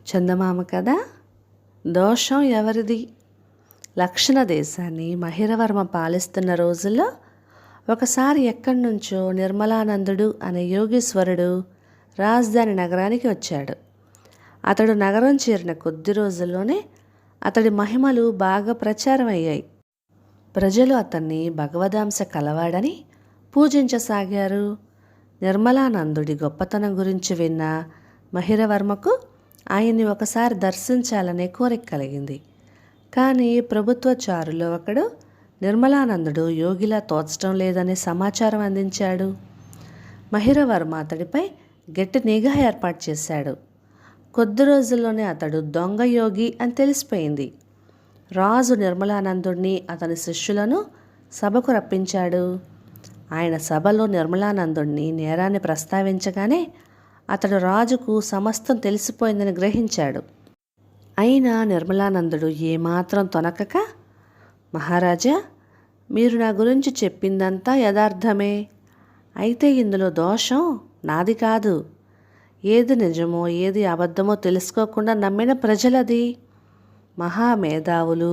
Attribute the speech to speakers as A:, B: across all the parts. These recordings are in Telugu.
A: చందమామ కథ దోషం ఎవరిది? లక్షణ దేశాన్ని మహిరవర్మ పాలిస్తున్న రోజుల్లో ఒకసారి ఎక్కడి నుంచో నిర్మలానందుడు అనే యోగీశ్వరుడు రాజధాని నగరానికి వచ్చాడు. అతడు నగరం చేరిన కొద్ది రోజుల్లోనే అతడి మహిమలు బాగా ప్రచారం అయ్యాయి. ప్రజలు అతన్ని భగవదాంశ కలవాడని పూజించసాగారు. నిర్మలానందుడి గొప్పతనం గురించి విన్న మహిరవర్మకు ఆయన్ని ఒకసారి దర్శించాలనే కోరిక కలిగింది. కానీ ప్రభుత్వచారులో ఒకడు నిర్మలానందుడు యోగిలా తోచడం లేదనే సమాచారం అందించాడు. మహిరవర్మ అతడిపై గట్టి నిఘా ఏర్పాటు చేశాడు. కొద్ది రోజుల్లోనే అతడు దొంగ యోగి అని తెలిసిపోయింది. రాజు నిర్మలానందుడిని అతని శిష్యులను సభకు రప్పించాడు. ఆయన సభలో నిర్మలానందుడిని నేరాన్ని ప్రస్తావించగానే అతడు రాజుకు సమస్తం తెలిసిపోయిందని గ్రహించాడు. అయినా నిర్మలానందుడు ఏమాత్రం తొనకక, మహారాజా, మీరు నా గురించి చెప్పిందంతా యథార్థమే. అయితే ఇందులో దోషం నాది కాదు. ఏది నిజమో ఏది అబద్ధమో తెలుసుకోకుండా నమ్మిన ప్రజలది. మహామేధావులు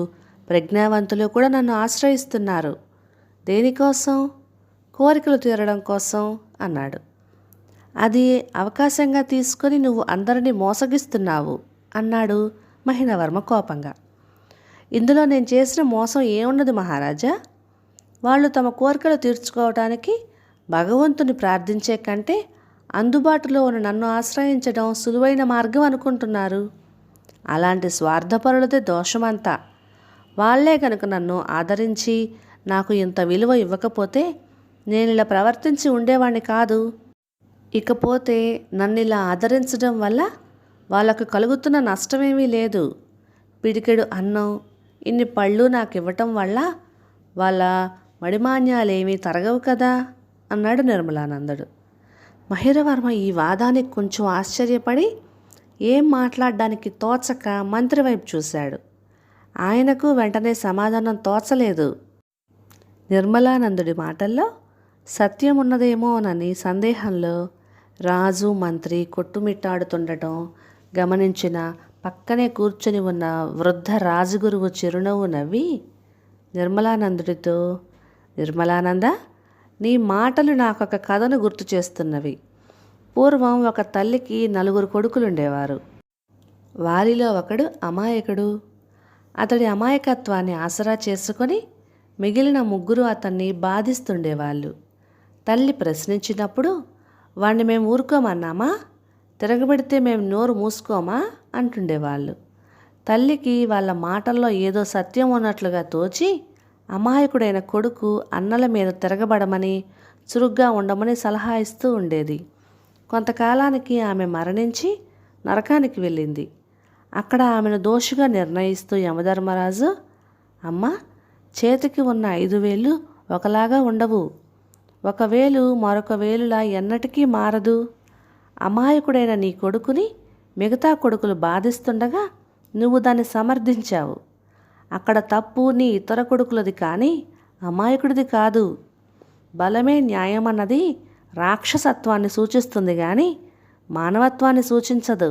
A: ప్రజ్ఞావంతులు కూడా నన్ను ఆశ్రయిస్తున్నారు. దేనికోసం? కోరికలు తీరడం కోసం అన్నాడు. అది అవకాశంగా తీసుకొని నువ్వు అందరినీ మోసగిస్తున్నావు అన్నాడు మహిరవర్మ కోపంగా. ఇందులో నేను చేసిన మోసం ఏమున్నది మహారాజా? వాళ్ళు తమ కోరికలు తీర్చుకోవటానికి భగవంతుని ప్రార్థించే కంటే అందుబాటులో ఉన్న నన్ను ఆశ్రయించడం సులువైన మార్గం అనుకుంటున్నారు. అలాంటి స్వార్థపరులదే దోషమంతా. వాళ్లే కనుక నన్ను ఆదరించి నాకు ఇంత విలువ ఇవ్వకపోతే నేను ఇలా ప్రవర్తించి ఉండేవాణ్ణి కాదు. ఇకపోతే నన్ను ఇలా ఆదరించడం వల్ల వాళ్ళకు కలుగుతున్న నష్టమేమీ లేదు. పిడికెడు అన్నం, ఇన్ని పళ్ళు నాకు ఇవ్వటం వల్ల వాళ్ళ మడిమాన్యాలేమీ తరగవు కదా అన్నాడు నిర్మలానందుడు. మహిరవర్మ ఈ వాదానికి కొంచెం ఆశ్చర్యపడి ఏం మాట్లాడడానికి తోచక మంత్రి వైపు చూశాడు. ఆయనకు వెంటనే సమాధానం తోచలేదు. నిర్మలానందుడి మాటల్లో సత్యం ఉన్నదేమోనని సందేహంలో రాజు మంత్రి కొట్టుమిట్టాడుతుండటం గమనించిన పక్కనే కూర్చొని ఉన్న వృద్ధ రాజగురువు చిరునవ్వు నవ్వి నిర్మలానందుడితో, నిర్మలానంద, నీ మాటలు నాకొక కథను గుర్తు చేస్తున్నవి. పూర్వం ఒక తల్లికి 4 కొడుకులుండేవారు. వారిలో ఒకడు అమాయకుడు. అతడి అమాయకత్వాన్ని ఆసరా చేసుకొని మిగిలిన 3 అతన్ని బాధిస్తుండేవాళ్ళు. తల్లి ప్రశ్నించినప్పుడు వాణ్ణి మేము ఊరుకోమన్నామా, తిరగబెడితే మేము నోరు మూసుకోమా అంటుండేవాళ్ళు. తల్లికి వాళ్ళ మాటల్లో ఏదో సత్యం ఉన్నట్లుగా తోచి అమాయకుడైన కొడుకు అన్నల మీద తిరగబడమని, చురుగ్గా ఉండమని సలహా ఇస్తూ ఉండేది. కొంతకాలానికి ఆమె మరణించి నరకానికి వెళ్ళింది. అక్కడ ఆమెను దోషిగా నిర్ణయిస్తూ యమధర్మరాజు, అమ్మ, చేతికి ఉన్న 5 వేళ్ళు ఒకలాగా ఉండవు. ఒక వేలు మరొక వేలులా ఎన్నటికీ మారదు. అమాయకుడైన నీ కొడుకుని మిగతా కొడుకులు బాధిస్తుండగా నువ్వు దాన్ని సమర్థించావు. అక్కడ తప్పు నీ ఇతర కొడుకులది కానీ అమాయకుడిది కాదు. బలమే న్యాయమన్నది రాక్షసత్వాన్ని సూచిస్తుంది కానీ మానవత్వాన్ని సూచించదు.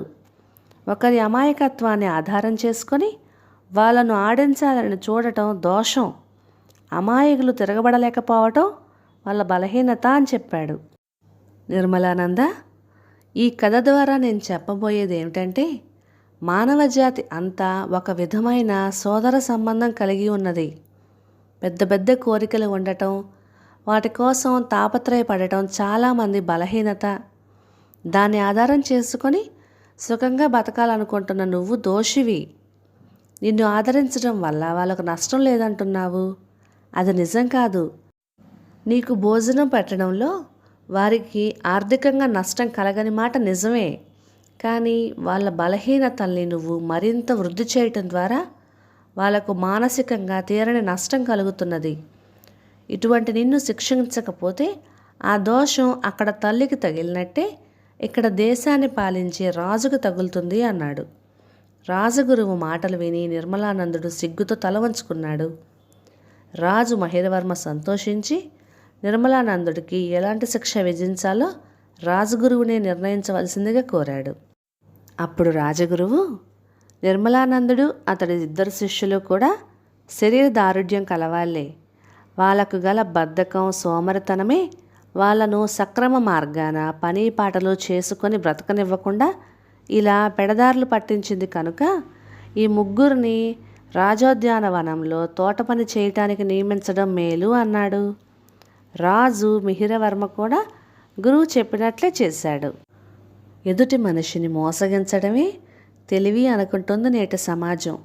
A: ఒకరి అమాయకత్వాన్ని ఆధారం చేసుకొని వాళ్ళను ఆడించాలని చూడటం దోషం. అమాయకులు తిరగబడలేకపోవటం వాళ్ళ బలహీనత అని చెప్పాడు. నిర్మలానంద, ఈ కథ ద్వారా నేను చెప్పబోయేది ఏమిటంటే, మానవజాతి అంతా ఒక విధమైన సోదర సంబంధం కలిగి ఉన్నది. పెద్ద పెద్ద కోరికలు ఉండటం, వాటి కోసం తాపత్రయపడటం చాలామంది బలహీనత. దాన్ని ఆధారం చేసుకొని సుఖంగా బతకాలనుకుంటున్న నువ్వు దోషివి. నిన్ను ఆదరించడం వల్ల వాళ్ళకు నష్టం లేదంటున్నావు. అది నిజం కాదు. నీకు భోజనం పెట్టడంలో వారికి ఆర్థికంగా నష్టం కలగని మాట నిజమే. కానీ వాళ్ళ బలహీనతల్ని నువ్వు మరింత వృద్ధి చేయటం ద్వారా వాళ్లకు మానసికంగా తీరని నష్టం కలుగుతున్నది. ఇటువంటి నిన్ను శిక్షించకపోతే ఆ దోషం అక్కడ తల్లికి తగిలినట్టే ఇక్కడ దేశాన్ని పాలించే రాజుకు తగులుతుంది అన్నాడు. రాజగురువు మాటలు విని నిర్మలానందుడు సిగ్గుతో తల వంచుకున్నాడు. రాజు మహిరవర్మ సంతోషించి నిర్మలానందుడికి ఎలాంటి శిక్ష విధించాలో రాజగురువునే నిర్ణయించవలసిందిగా కోరాడు. అప్పుడు రాజగురువు నిర్మలానందుడు అతడి 2 శిష్యులు కూడా శరీర దారుఢ్యం కలవాళ్లే. వాళ్ళకు గల బద్ధకం సోమరితనమే వాళ్ళను సక్రమ మార్గాన పని పాటలు చేసుకొని బ్రతకనివ్వకుండా ఇలా పెడదారులు పట్టించింది కనుక ఈ ముగ్గురిని రాజోద్యానవనంలో తోట పని చేయటానికి నియమించడం మేలు అన్నాడు. రాజు మిహిరవర్మ కూడా గురువు చెప్పినట్లే చేశాడు. ఎదుటి మనిషిని మోసగించడమే తెలివి అనుకుంటుంది నేటి సమాజం.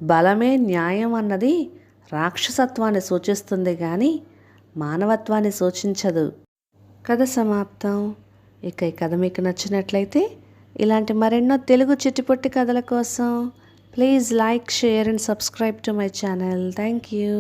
A: బలమే న్యాయం అన్నది రాక్షసత్వాన్ని సూచిస్తుంది కానీ మానవత్వాన్ని సూచించదు. కథ సమాప్తం. ఇక ఈ కథ మీకు నచ్చినట్లయితే ఇలాంటి మరెన్నో తెలుగు చిట్టిపొట్టి కథల కోసం please like, share and subscribe to my channel. Thank you.